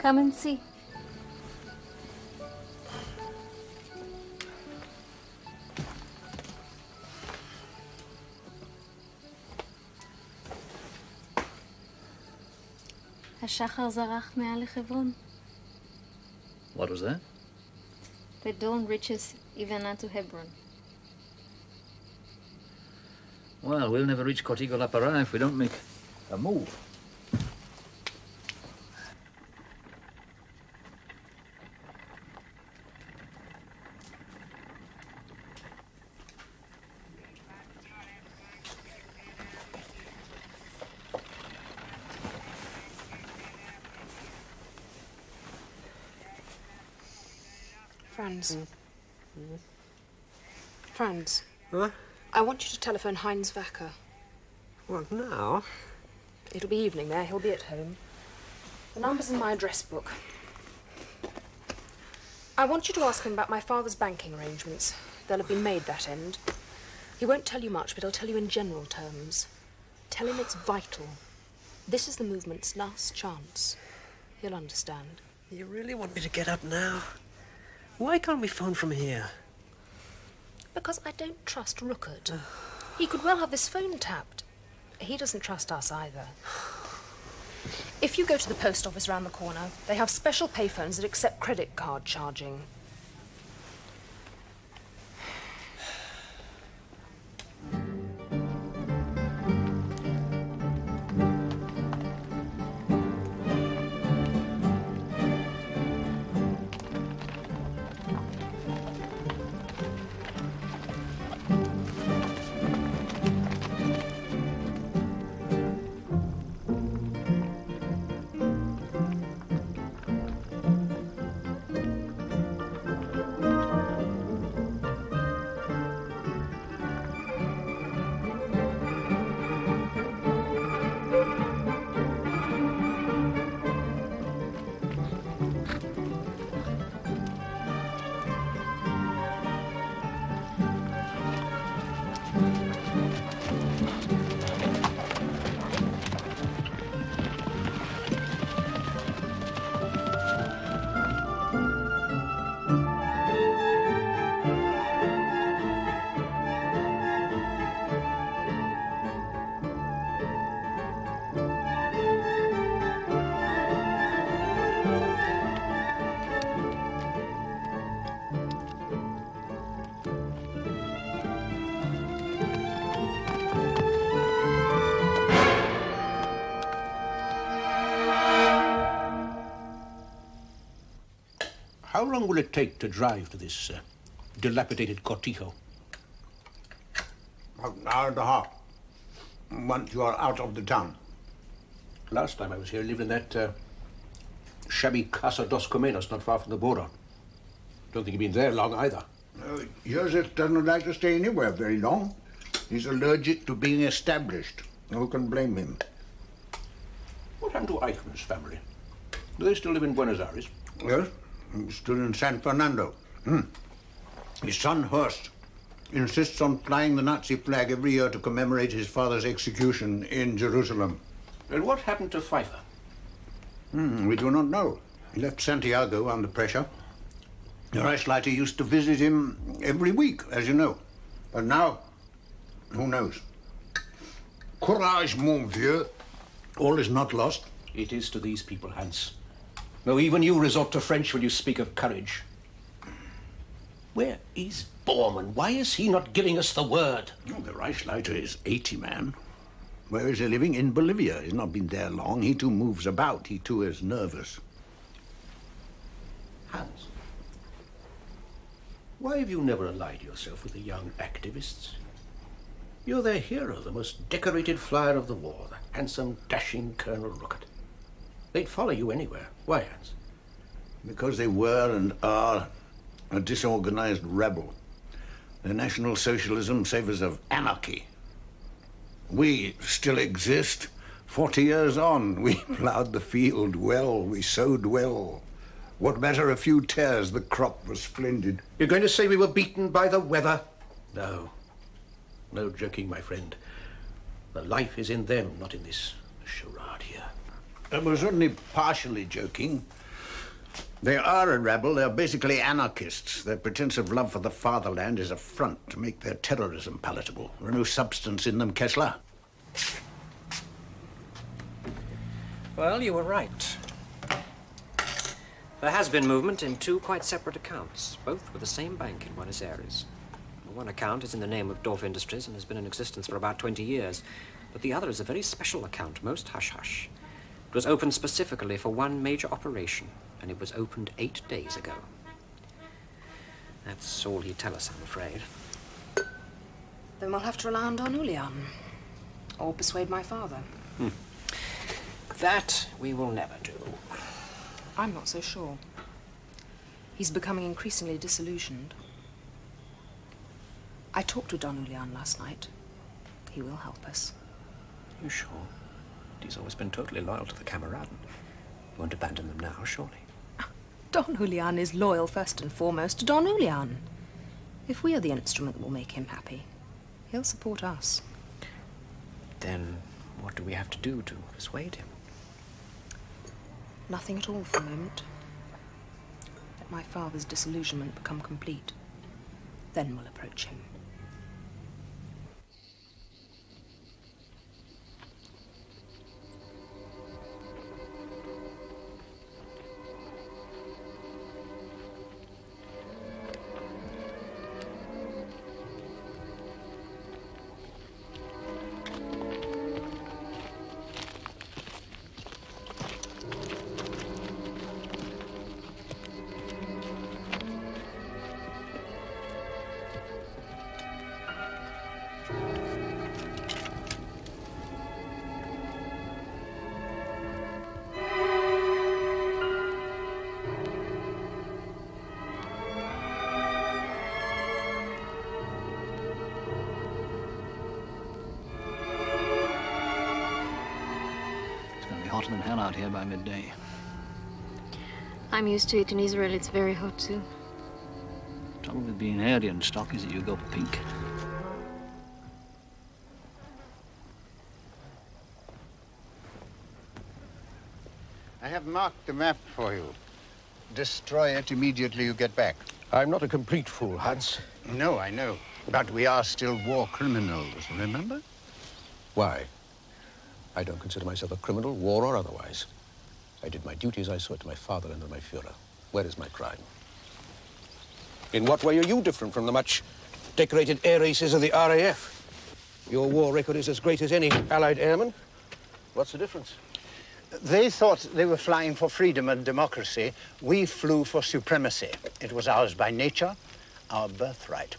Come and see. השחר זרח מעל לחברון. What was that? The dawn reaches even unto Hebron. Well, we'll never reach Cortico La Parra if we don't make a move. Franz. Franz. What? I want you to telephone Heinz Wacker. What now? It'll be evening there. He'll be at home. The number's in my address book. I want you to ask him about my father's banking arrangements. They'll have been made that end. He won't tell you much, but he'll tell you in general terms. Tell him it's vital. This is the movement's last chance. He'll understand. You really want me to get up now? Why can't we phone from here? Because I don't trust Rookert. He could well have this phone tapped. He doesn't trust us either. If you go to the post office round the corner, they have special payphones that accept credit card charging. How long will it take to drive to this dilapidated Cortijo? About an hour and a half, once you are out of the town. Last time I was here, I lived in that shabby Casa dos Comenos, not far from the border. Don't think you've been there long either. Joseph doesn't like to stay anywhere very long. He's allergic to being established. Who can blame him? What happened to Eichmann's family? Do they still live in Buenos Aires? Yes, he's still in San Fernando. His son, Horst, insists on flying the Nazi flag every year to commemorate his father's execution in Jerusalem. And what happened to Pfeiffer? We do not know. He left Santiago under pressure. The Reichsleiter used to visit him every week, as you know. But now, who knows? Courage, mon vieux. All is not lost. It is to these people, Hans. No, even you resort to French when you speak of courage. Where is Bormann? Why is he not giving us the word? Oh, the Reichsleiter is 80, man. Where is he living? In Bolivia. He's not been there long. He too moves about. He too is nervous. Hans, why have you never allied yourself with the young activists? You're their hero, the most decorated flyer of the war, the handsome, dashing Colonel Rookert. They'd follow you anywhere. Why, Hans? Because they were and are a disorganized rebel. Their National Socialism savors of anarchy. We still exist. 40 years on, we plowed the field well, we sowed well. What matter a few tares? The crop was splendid. You're going to say we were beaten by the weather? No. No joking, my friend. The life is in them, not in this charade here. I was only partially joking. They are a rebel. They're basically anarchists. Their pretense of love for the fatherland is a front to make their terrorism palatable. There's no substance in them, Kessler. Well, you were right. There has been movement in two quite separate accounts, both with the same bank in Buenos Aires. One account is in the name of Dorf Industries and has been in existence for about 20 years, but the other is a very special account, most hush-hush. It was opened specifically for one major operation, and it was opened 8 days ago. That's all he'd tell us, I'm afraid. Then we'll have to rely on Don Julian. Or persuade my father. That we will never do. I'm not so sure. He's becoming increasingly disillusioned. I talked to Don Julian last night. He will help us. You sure? He's always been totally loyal to the Camaraden. He won't abandon them now, surely. Don Julian is loyal first and foremost to Don Julian. If we are the instrument that will make him happy, he'll support us. Then what do we have to do to persuade him? Nothing at all for a moment. Let my father's disillusionment become complete. Then we'll approach him. Hotter than hell out here by midday. I'm used to it. In Israel, it's very hot too. Trouble with being Aryan stock is that you go pink. I have marked the map for you. Destroy it immediately you get back. I'm not a complete fool, Hans. No, I know. But we are still war criminals, remember? Why? I don't consider myself a criminal, war or otherwise. I did my duty as I saw it to my father and to my Führer. Where is my crime? In what way are you different from the much decorated air aces of the RAF? Your war record is as great as any Allied airman. What's the difference? They thought they were flying for freedom and democracy. We flew for supremacy. It was ours by nature, our birthright.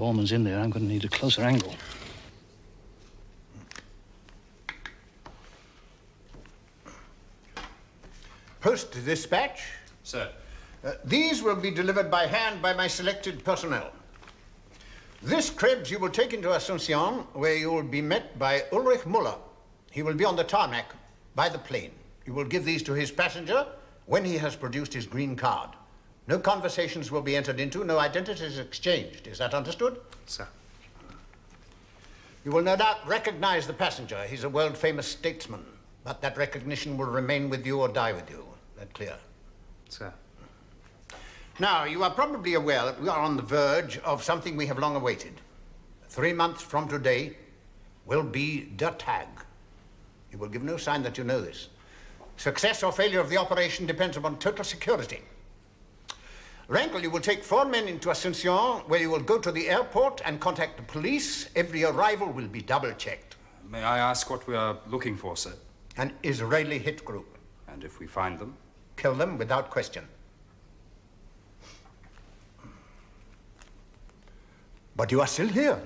Borman's in there, I'm going to need a closer angle. Post dispatch. Sir. These will be delivered by hand by my selected personnel. This Krebs you will take into Asuncion, where you will be met by Ulrich Muller. He will be on the tarmac by the plane. You will give these to his passenger when he has produced his green card. No conversations will be entered into, no identities exchanged. Is that understood? Sir. You will no doubt recognize the passenger. He's a world-famous statesman. But that recognition will remain with you or die with you. That clear? Sir. Now, you are probably aware that we are on the verge of something we have long awaited. 3 months from today will be the tag. You will give no sign that you know this. Success or failure of the operation depends upon total security. Rankle, you will take 4 men into Asuncion, where you will go to the airport and contact the police. Every arrival will be double-checked. May I ask what we are looking for, sir? An Israeli hit group. And if we find them? Kill them without question. But you are still here.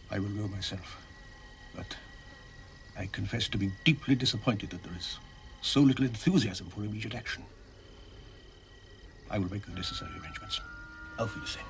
I will go myself. But I confess to being deeply disappointed that there is so little enthusiasm for immediate action. I will make the necessary arrangements. Auf Wiedersehen.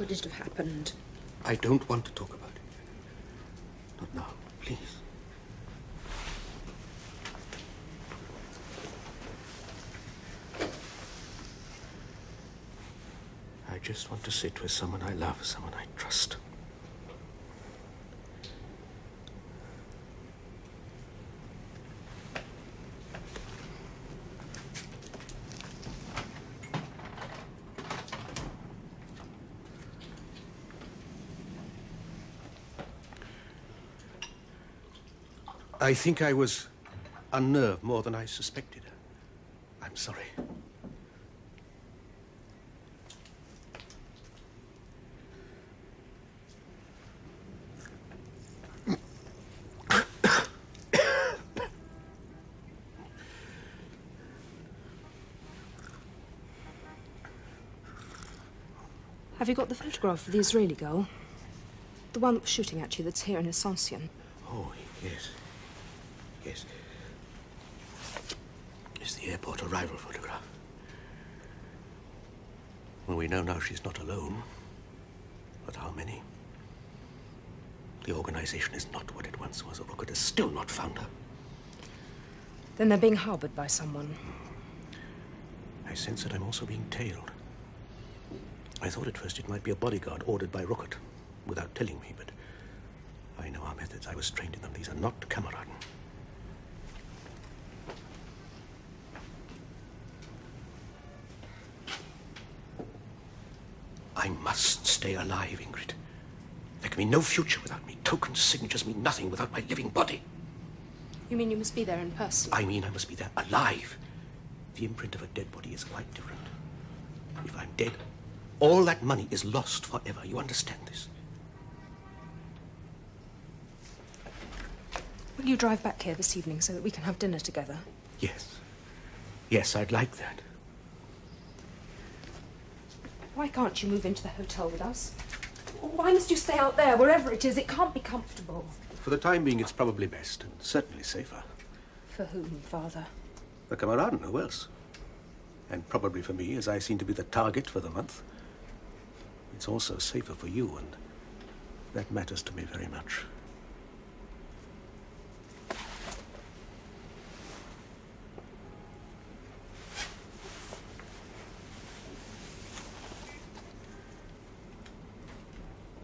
could it have happened? I don't want to talk about it. Not now, please. I just want to sit with someone I love, someone I trust. I think I was unnerved more than I suspected. I'm sorry. Have you got the photograph of the Israeli girl? The one that was shooting at you that's here in Ascension? Oh, yes. Yes. It's the airport arrival photograph. Well, we know now she's not alone. But how many? The organization is not what it once was. Rocket has still not found her. Then they're being harbored by someone. I sense that I'm also being tailed. I thought at first it might be a bodyguard ordered by Rocket, without telling me, but I know our methods. I was trained in them. These are not Kameraden. I must stay alive, Ingrid. There can be no future without me. Tokens, signatures mean nothing without my living body. You mean you must be there in person? I mean I must be there alive. The imprint of a dead body is quite different. If I'm dead, all that money is lost forever. You understand this? Will you drive back here this evening so that we can have dinner together? Yes. Yes, I'd like that. Why can't you move into the hotel with us? Why must you stay out there, wherever it is? It can't be comfortable. For the time being, it's probably best, and certainly safer. For whom, Father? The Kameraden, who else? And probably for me, as I seem to be the target for the month. It's also safer for you, and that matters to me very much.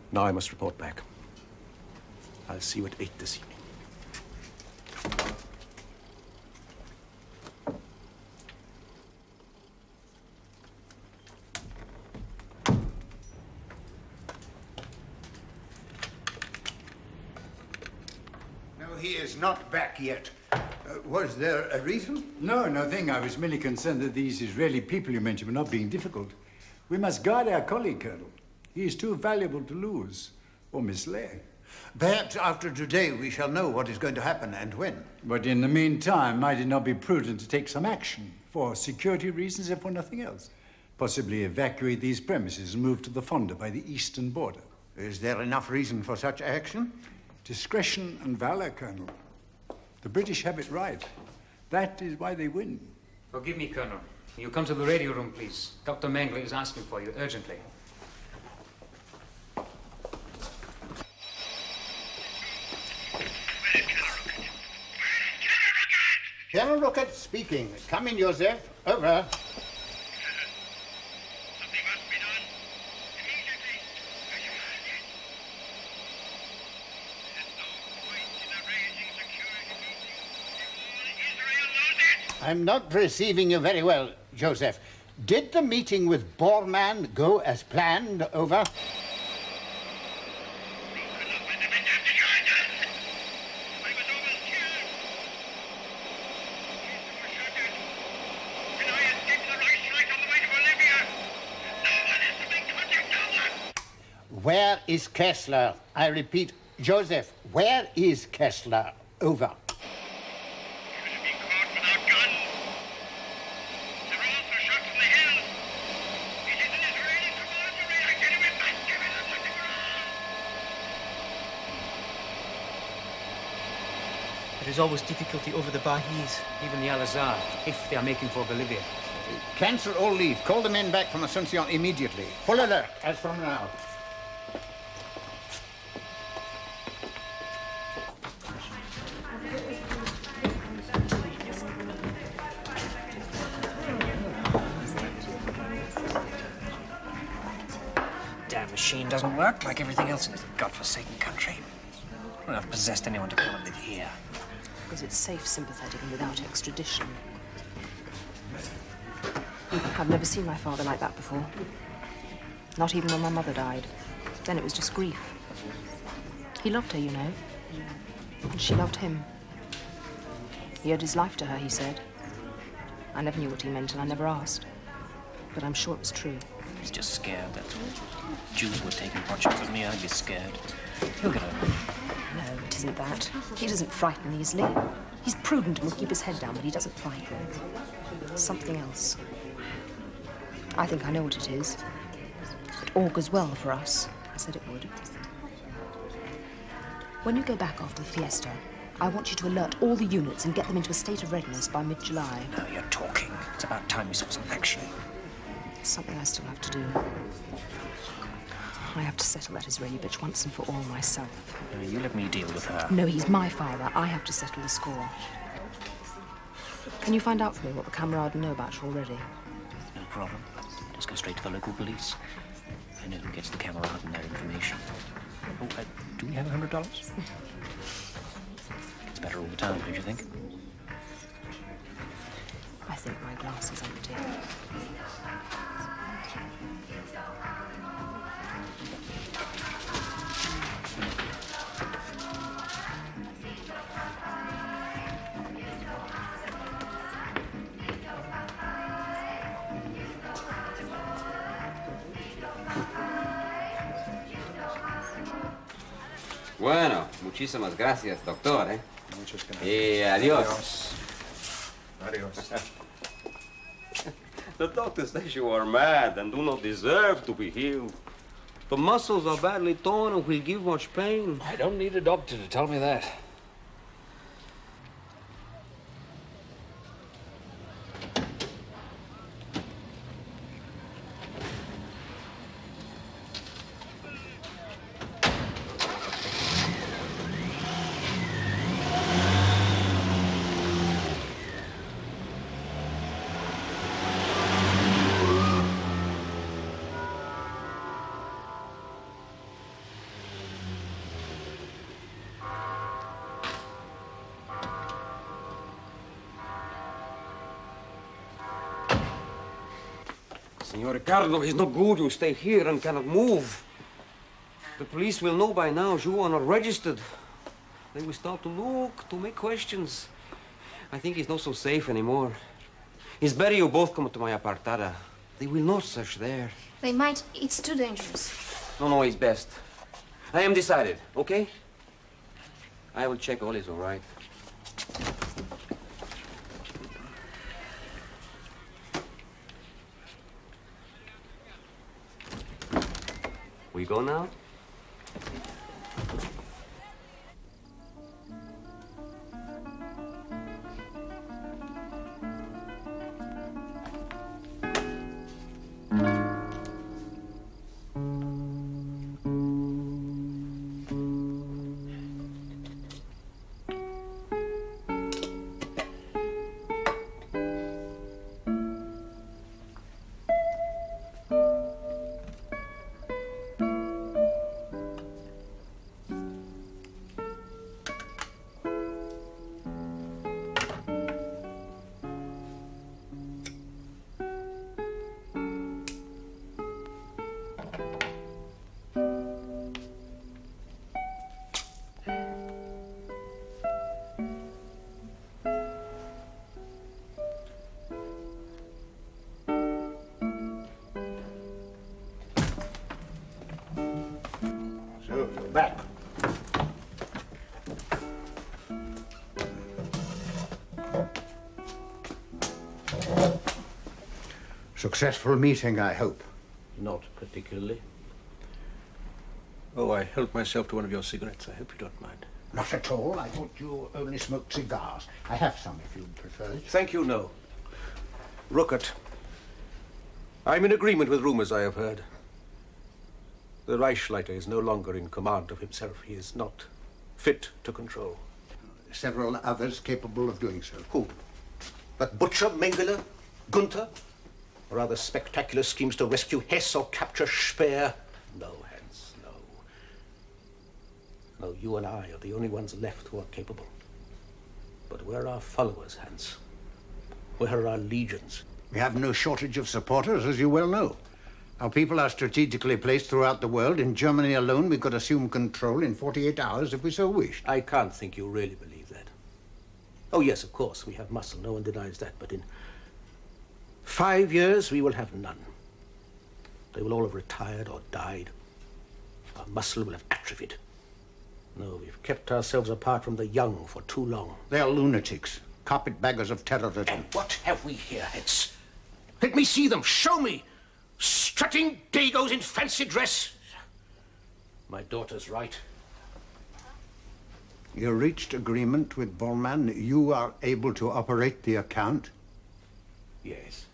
Now I must report back. I'll see you at 8 this evening. No, he is not back yet. Was there a reason? No, nothing. I was merely concerned that these Israeli people you mentioned were not being difficult. We must guard our colleague, Colonel. He is too valuable to lose or mislay. Perhaps after today we shall know what is going to happen and when. But in the meantime, might it not be prudent to take some action for security reasons, if for nothing else? Possibly evacuate these premises and move to the Fonda by the eastern border. Is there enough reason for such action? Discretion and valor, Colonel. The British have it right. That is why they win. Forgive me, Colonel. You come to the radio room, please. Dr. Mengele is asking for you urgently. Colonel Rocket speaking. Come in, Joseph. Over. Something must be done. Immediately. There's no point in arranging security meetings before Israel knows it. I'm not receiving you very well, Joseph. Did the meeting with Bormann go as planned? Over. Where is Kessler? I repeat, Joseph, where is Kessler? Over. There is always difficulty over the Bahis, even the Al-Azhar, if they are making for Bolivia. Cancel all leave. Call the men back from Asuncion immediately. Full alert, as from now. Damn machine doesn't work like everything else in this godforsaken country. I don't have possessed anyone to come and live here. Because it's safe, sympathetic, and without extradition. I've never seen my father like that before. Not even when my mother died. Then it was just grief. He loved her, you know. And she loved him. He owed his life to her, he said. I never knew what he meant, and I never asked. But I'm sure it was true. He's just scared, that's all. Jews were taking projects with me, I'd be scared. He'll get over it. No, it isn't that. He doesn't frighten easily. He's prudent and will keep his head down, but he doesn't frighten. Something else. I think I know what it is. It augurs well for us. I said it would. When you go back after the fiesta, I want you to alert all the units and get them into a state of readiness by mid-July. Now you're talking. It's about time we saw some action. It's something I still have to do. I have to settle that Israeli bitch once and for all myself. You let me deal with her. No, he's my father. I have to settle the score. Can you find out for me what the camarade know about you already? No problem. Just go straight to the local police. I know who gets the camarade and their information. Oh, do we have $100? It's better all the time, don't you think? I think my glass is empty. Bueno, muchísimas gracias, doctor, ¿eh? Muchas gracias. Y adiós. Adiós. The doctor says you are mad and do not deserve to be healed. The muscles are badly torn and will give much pain. I don't need a doctor to tell me that. Senor Ricardo, it's not good you stay here and cannot move. The police will know by now you are not registered. They will start to look, to make questions. I think it's not so safe anymore. It's better you both come to my apartada. They will not search there. They might. It's too dangerous. No, it's best. I am decided, okay? I will check all is all right. We go now? Back. Successful meeting, I hope. Not particularly. Oh, I helped myself to one of your cigarettes. I hope you don't mind. Not at all. I thought you only smoked cigars. I have some if you prefer it. Thank you, no. Rookert, I'm in agreement with rumors I have heard. The Reichsleiter is no longer in command of himself. He is not fit to control. Several others capable of doing so. Who? That butcher, Mengele? Gunther? Or other spectacular schemes to rescue Hesse or capture Speer? No, Hans, no. No, you and I are the only ones left who are capable. But where are our followers, Hans? Where are our legions? We have no shortage of supporters, as you well know. Our people are strategically placed throughout the world. In Germany alone, we could assume control in 48 hours if we so wished. I can't think you really believe that. Oh, yes, of course, we have muscle. No one denies that. But in 5 years, we will have none. They will all have retired or died. Our muscle will have atrophied. No, we've kept ourselves apart from the young for too long. They are lunatics, carpetbaggers of terrorism. And what have we here, Hetz? Let me see them. Show me. Strutting dagos in fancy dress. My daughter's right. You reached agreement with Bollman. You are able to operate the account? Yes.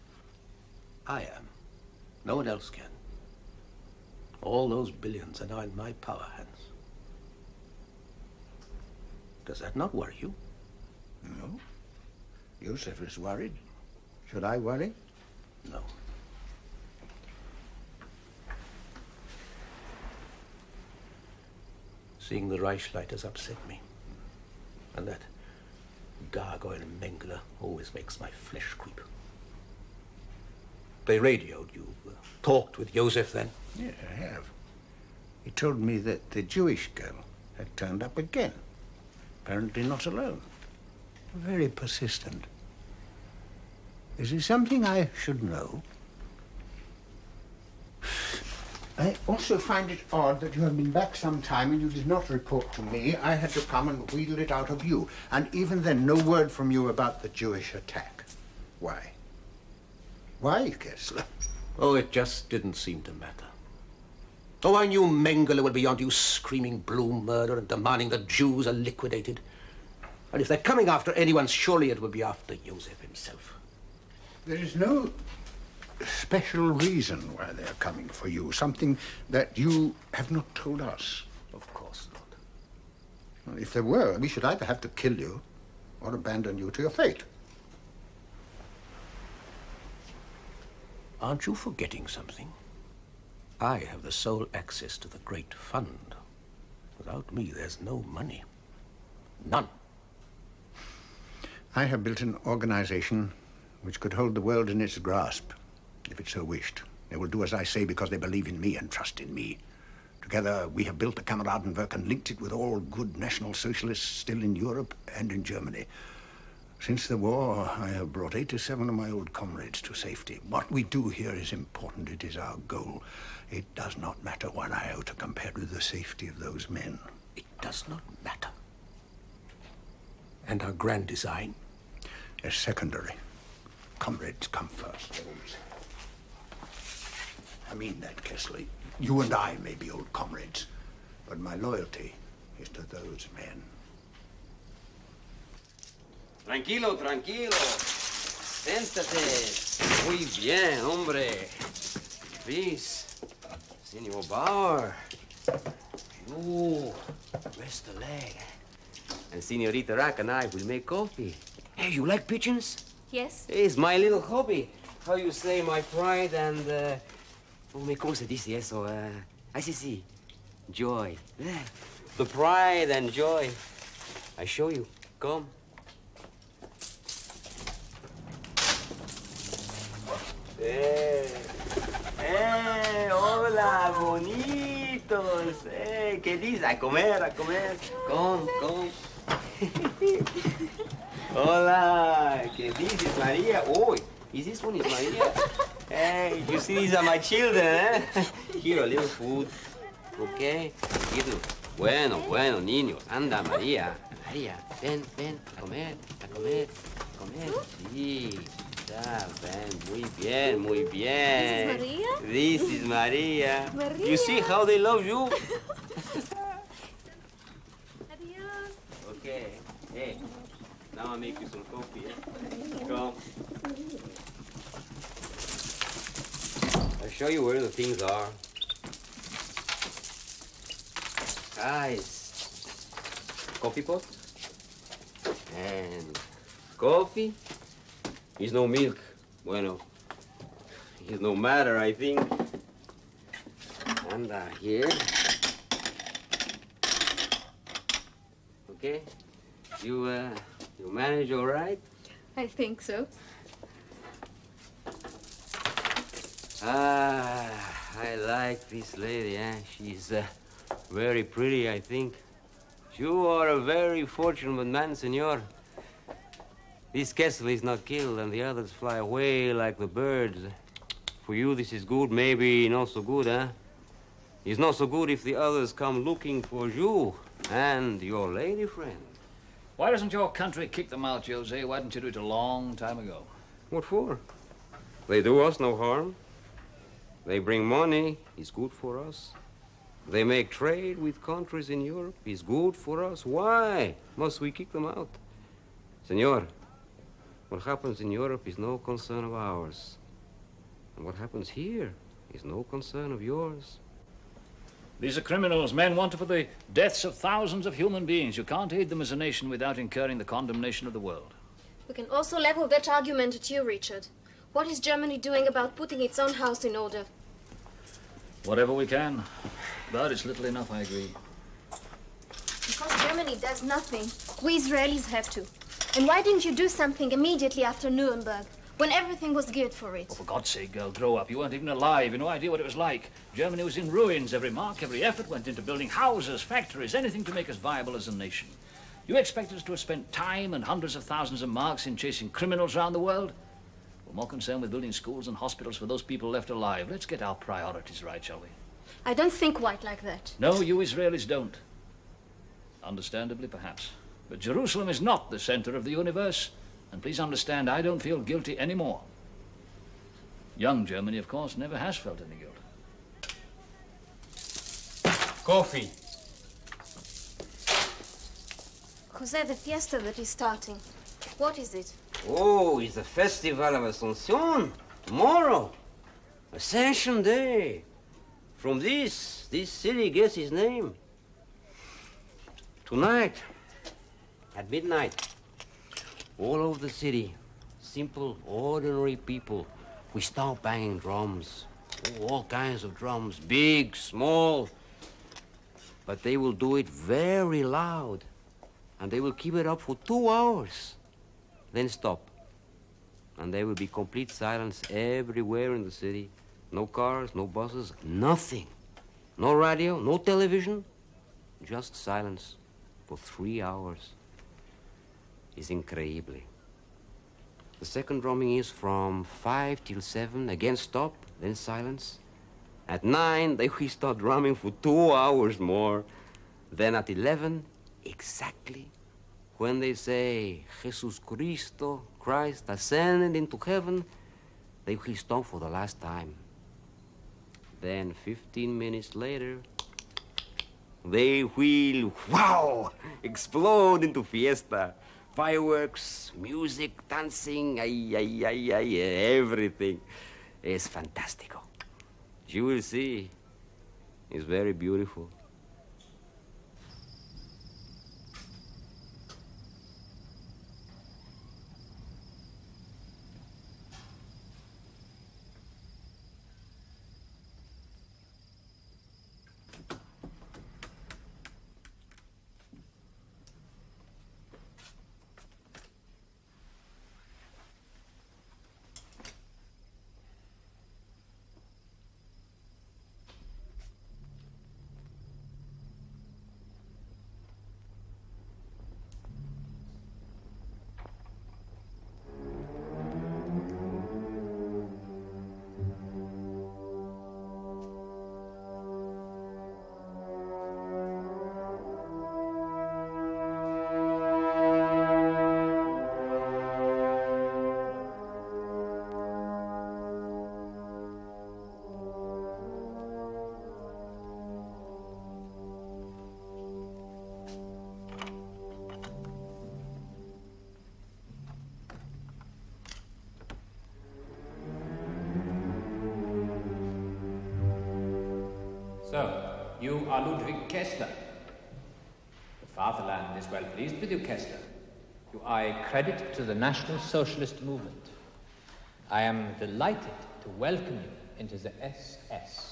I am. No one else can. All those billions are now in my power, Hans. Does that not worry you? No. Joseph is worried. Should I worry? No. Seeing the Reichsleiters upset me. And that gargoyle Mengele always makes my flesh creep. They radioed you, talked with Joseph then? Yeah, I have. He told me that the Jewish girl had turned up again. Apparently not alone. Very persistent. Is there something I should know? I also find it odd that you have been back some time and you did not report to me. I had to come and wheedle it out of you. And even then, no word from you about the Jewish attack. Why? Why, Kessler? Oh, it just didn't seem to matter. Oh, I knew Mengele would be on you screaming blue murder and demanding the Jews are liquidated. And if they're coming after anyone, surely it would be after Joseph himself. There is no special reason why they're coming for you. Something that you have not told us. Of course not. Well, if there were, we should either have to kill you or abandon you to your fate. Aren't you forgetting something? I have the sole access to the great fund. Without me, there's no money. None. I have built an organization which could hold the world in its grasp, if it so wished. They will do as I say because they believe in me and trust in me. Together, we have built the Kameradenwerk and linked it with all good National Socialists still in Europe and in Germany. Since the war, I have brought 87 of my old comrades to safety. What we do here is important. It is our goal. It does not matter one iota compared with the safety of those men. It does not matter. And our grand design? Is secondary. Comrades come first. I mean that, Kessler. You and I may be old comrades, but my loyalty is to those men. Tranquilo, tranquilo. Siéntate. Muy bien, hombre. Please. Senor Bauer. You. Rest the leg. And Senorita Rack and I will make coffee. Hey, you like pigeons? Yes. It's my little hobby. How you say my pride and... Oh, mais comment se dit eso? Sí. Joy. The pride and joy. I show you. Come. Hola, bonitos. ¿Qué dices? A comer, a comer. Come. Hola, ¿qué dices, María? Oh, is this one is María? Hey, you see, these are my children, eh? Here, a little food. Okay? Here. Bueno, niños. Anda, María. Ven, a comer. Sí. Ven, muy bien. This is Maria? This is Maria. Maria. You see how they love you? Adios. Okay. Hey, now I'll make you some coffee, eh? Come. show you where the things are. Guys, coffee pot and coffee. Is no milk. Bueno, is no matter, I think. And here. Okay, you manage all right? I think so. I like this lady, eh? She's very pretty, I think. You are a very fortunate man, senor. This Kessler is not killed, and the others fly away like the birds. For you, this is good, maybe not so good, eh? It's not so good if the others come looking for you and your lady friend. Why doesn't your country kick them out, Jose? Why didn't you do it a long time ago? What for? They do us no harm. They bring money, it's good for us. They make trade with countries in Europe, it's good for us. Why must we kick them out? Senor, what happens in Europe is no concern of ours. And what happens here is no concern of yours. These are criminals, men wanted for the deaths of thousands of human beings. You can't aid them as a nation without incurring the condemnation of the world. We can also level that argument at you, Richard. What is Germany doing about putting its own house in order? Whatever we can. But it's little enough, I agree. Because Germany does nothing, we Israelis have to. And why didn't you do something immediately after Nuremberg, when everything was geared for it? Oh, for God's sake, girl, grow up. You weren't even alive. You had no idea what it was like. Germany was in ruins. Every mark, every effort went into building houses, factories, anything to make us viable as a nation. You expect us to have spent time and hundreds of thousands of marks in chasing criminals around the world? We're more concerned with building schools and hospitals for those people left alive. Let's get our priorities right, shall we? I don't think quite like that. No, you Israelis don't. Understandably, perhaps. But Jerusalem is not the center of the universe. And please understand, I don't feel guilty anymore. Young Germany, of course, never has felt any guilt. Coffee. Jose, the fiesta that is starting. What is it? Oh, it's the festival of Ascension. Tomorrow. Ascension Day. From this city gets its name. Tonight, at midnight, all over the city, simple, ordinary people, we start banging drums. Oh, all kinds of drums, big, small. But they will do it very loud. And they will keep it up for 2 hours. Then stop. And there will be complete silence everywhere in the city. No cars, no buses, nothing. No radio, no television. Just silence for 3 hours. It's incredible. The second drumming is from 5 till 7. Again stop, then silence. At 9, they will start drumming for 2 hours more. Then at 11, exactly, when they say, Jesus Cristo, Christ ascended into heaven, they will stop for the last time. Then 15 minutes later, they will, wow, explode into fiesta. Fireworks, music, dancing, everything. It's fantastico. You will see. It's very beautiful. are Ludwig Kessler. The fatherland is well pleased with you, Kessler. You are a credit to the National Socialist movement. I am delighted to welcome you into the SS.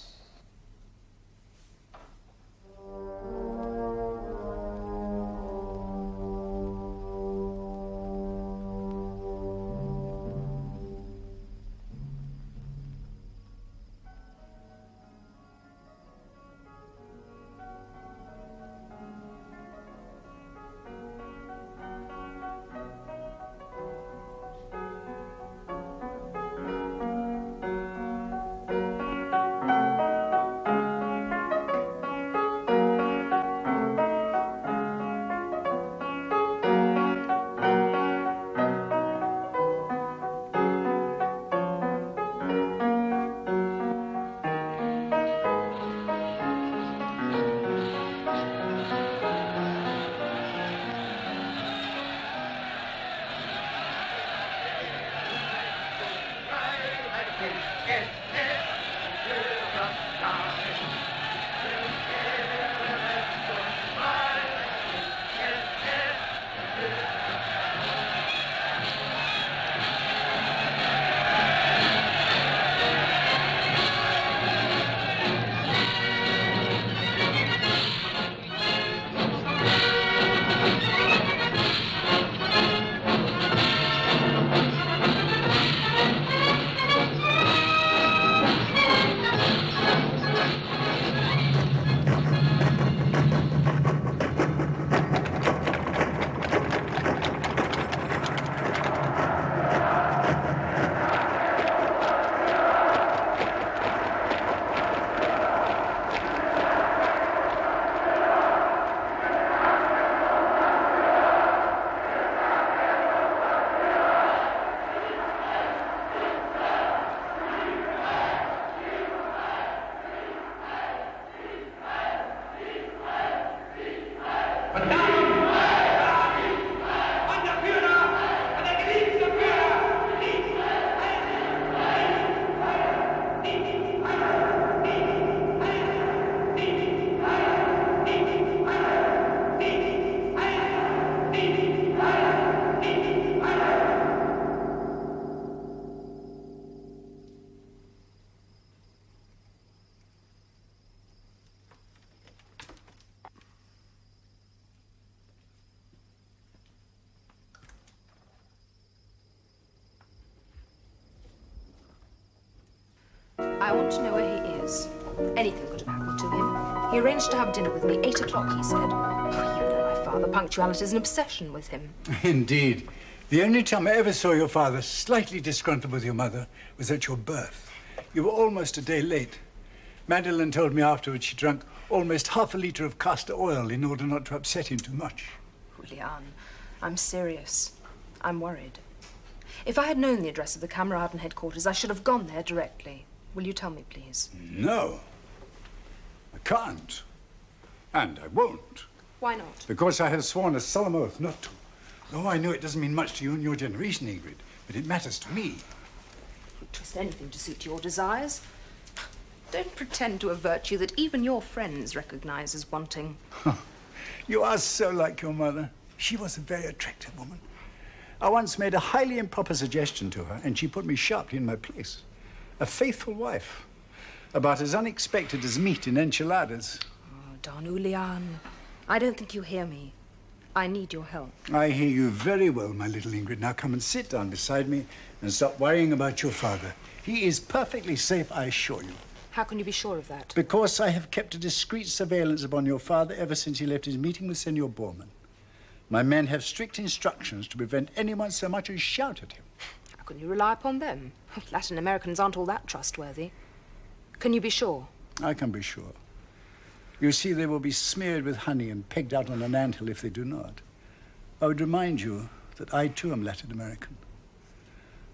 I want to know where he is. Anything could have happened to him. He arranged to have dinner with me, 8 o'clock, he said. Oh, you know my father. Punctuality is an obsession with him. Indeed. The only time I ever saw your father slightly disgruntled with your mother was at your birth. You were almost a day late. Madeline told me afterwards she drank almost half a litre of castor oil in order not to upset him too much. Julian, I'm serious. I'm worried. If I had known the address of the Kameraden headquarters, I should have gone there directly. Will you tell me, please? No. I can't. And I won't. Why not? Because I have sworn a solemn oath not to. Oh, I know it doesn't mean much to you and your generation, Ingrid, but it matters to me. Twist anything to suit your desires. Don't pretend to a virtue that even your friends recognize as wanting. You are so like your mother. She was a very attractive woman. I once made a highly improper suggestion to her, and she put me sharply in my place. A faithful wife. About as unexpected as meat in enchiladas. Oh, Don Julian, I don't think you hear me. I need your help. I hear you very well, my little Ingrid. Now come and sit down beside me and stop worrying about your father. He is perfectly safe, I assure you. How can you be sure of that? Because I have kept a discreet surveillance upon your father ever since he left his meeting with Senor Bormann. My men have strict instructions to prevent anyone so much as shout at him. How can you rely upon them? Latin Americans aren't all that trustworthy. Can you be sure? I can be sure. You see, they will be smeared with honey and pegged out on an anthill if they do not. I would remind you that I, too, am Latin American.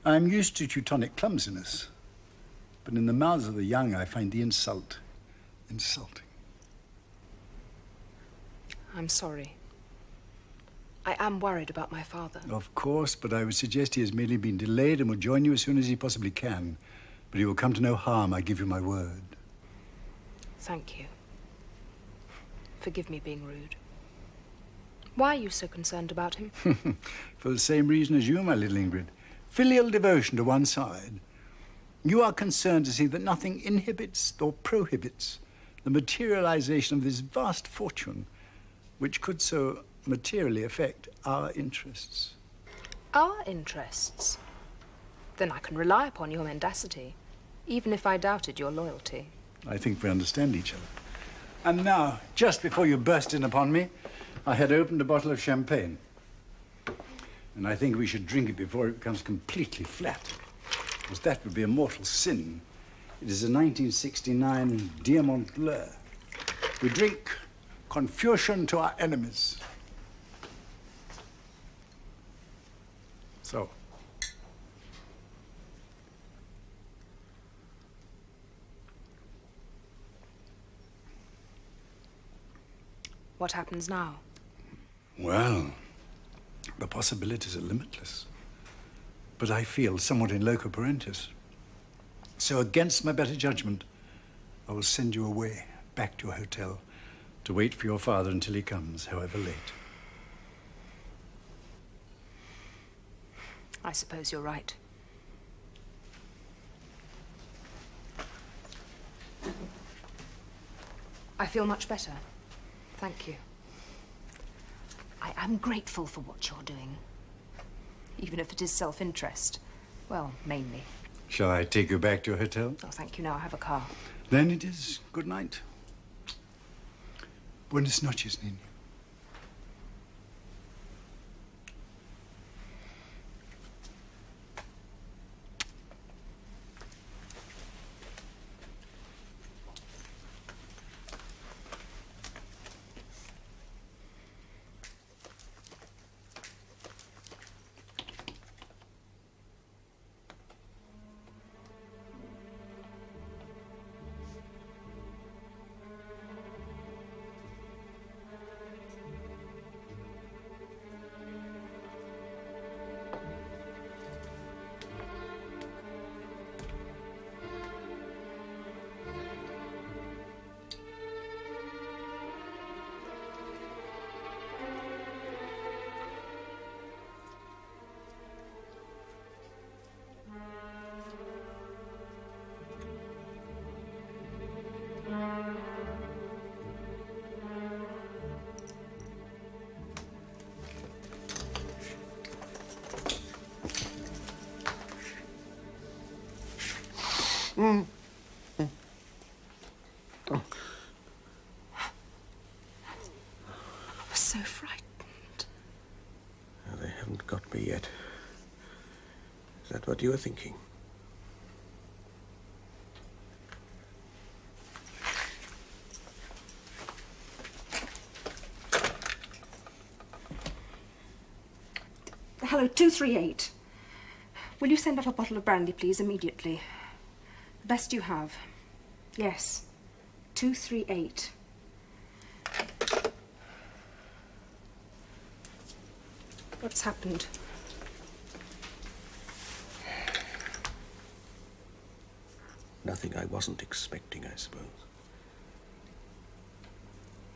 I am used to Teutonic clumsiness, but in the mouths of the young, I find the insult insulting. I'm sorry. I am worried about my father. Of course, but I would suggest he has merely been delayed and will join you as soon as he possibly can. But he will come to no harm, I give you my word. Thank you. Forgive me being rude. Why are you so concerned about him? For the same reason as you, my little Ingrid. Filial devotion to one side. You are concerned to see that nothing inhibits or prohibits the materialization of this vast fortune, which could so materially affect our interests. Our interests? Then I can rely upon your mendacity, even if I doubted your loyalty. I think we understand each other. And now, just before you burst in upon me, I had opened a bottle of champagne. And I think we should drink it before it becomes completely flat, because that would be a mortal sin. It is a 1969 Diamant Bleu. We drink confusion to our enemies. So. What happens now? Well, the possibilities are limitless. But I feel somewhat in loco parentis. So against my better judgment, I will send you away, back to your hotel, to wait for your father until he comes, however late. I suppose you're right. I feel much better. Thank you. I am grateful for what you're doing. Even if it is self-interest. Well, mainly. Shall I take you back to your hotel? Oh, thank you. Now I have a car. Then it is good night. Buenas noches, niña. I was so frightened. They haven't got me yet. Is that what you were thinking? Hello, 238. Will you send up a bottle of brandy, please, immediately? The best you have. Yes. 238. What's happened? Nothing I wasn't expecting, I suppose.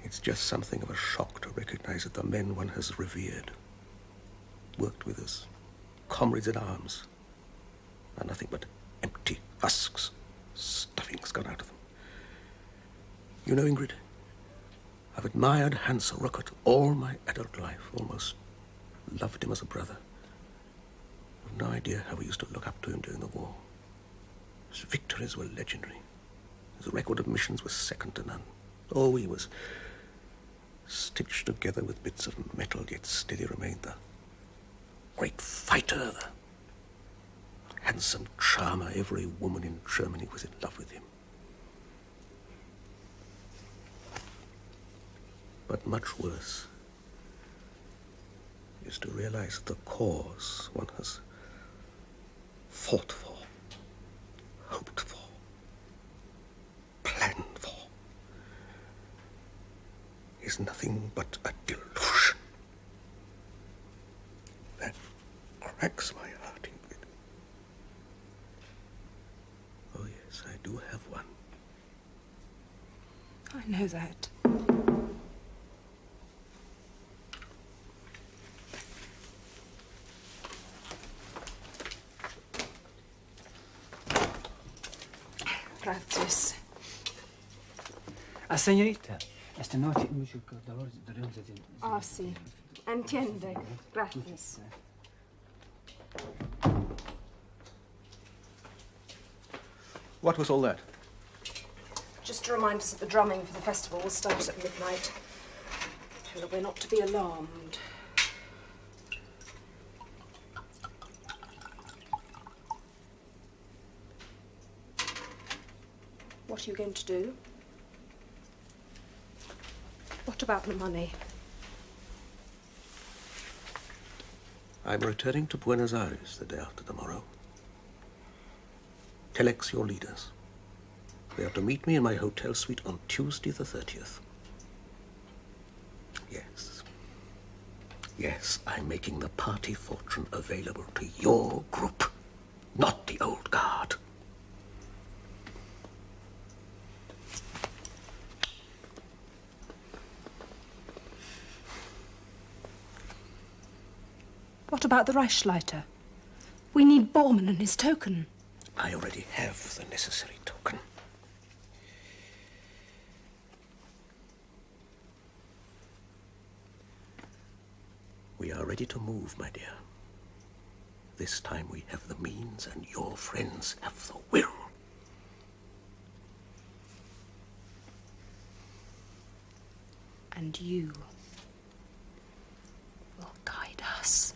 It's just something of a shock to recognize that the men one has revered, worked with us, comrades in arms, are nothing but empty husks. Stuffing's gone out of them. You know, Ingrid, I've admired Hans Ruckert all my adult life, almost loved him as a brother. I've no idea how we used to look up to him during the war. His victories were legendary. His record of missions was second to none. Oh, he was stitched together with bits of metal, yet still he remained the great fighter, the handsome charmer. Every woman in Germany was in love with him. But much worse is to realize that the cause one has fought for, hoped for, planned for, is nothing but a delusion. That cracks my heart, Ingrid. Oh, yes, I do have one. I know that. Gracias. Señorita, esta noche mucho dolor de... Ah, sí. Entiende. Gracias. What was all that? Just to remind us that the drumming for the festival will start at midnight, so that we're not to be alarmed. What are you going to do? What about the money? I'm returning to Buenos Aires the day after tomorrow. Telex your leaders. They are to meet me in my hotel suite on Tuesday the 30th. Yes. Yes, I'm making the party fortune available to your group, not the old guard. What about the Reichsleiter? We need Bormann and his token. I already have the necessary token. We are ready to move, my dear. This time we have the means and your friends have the will. And you will guide us.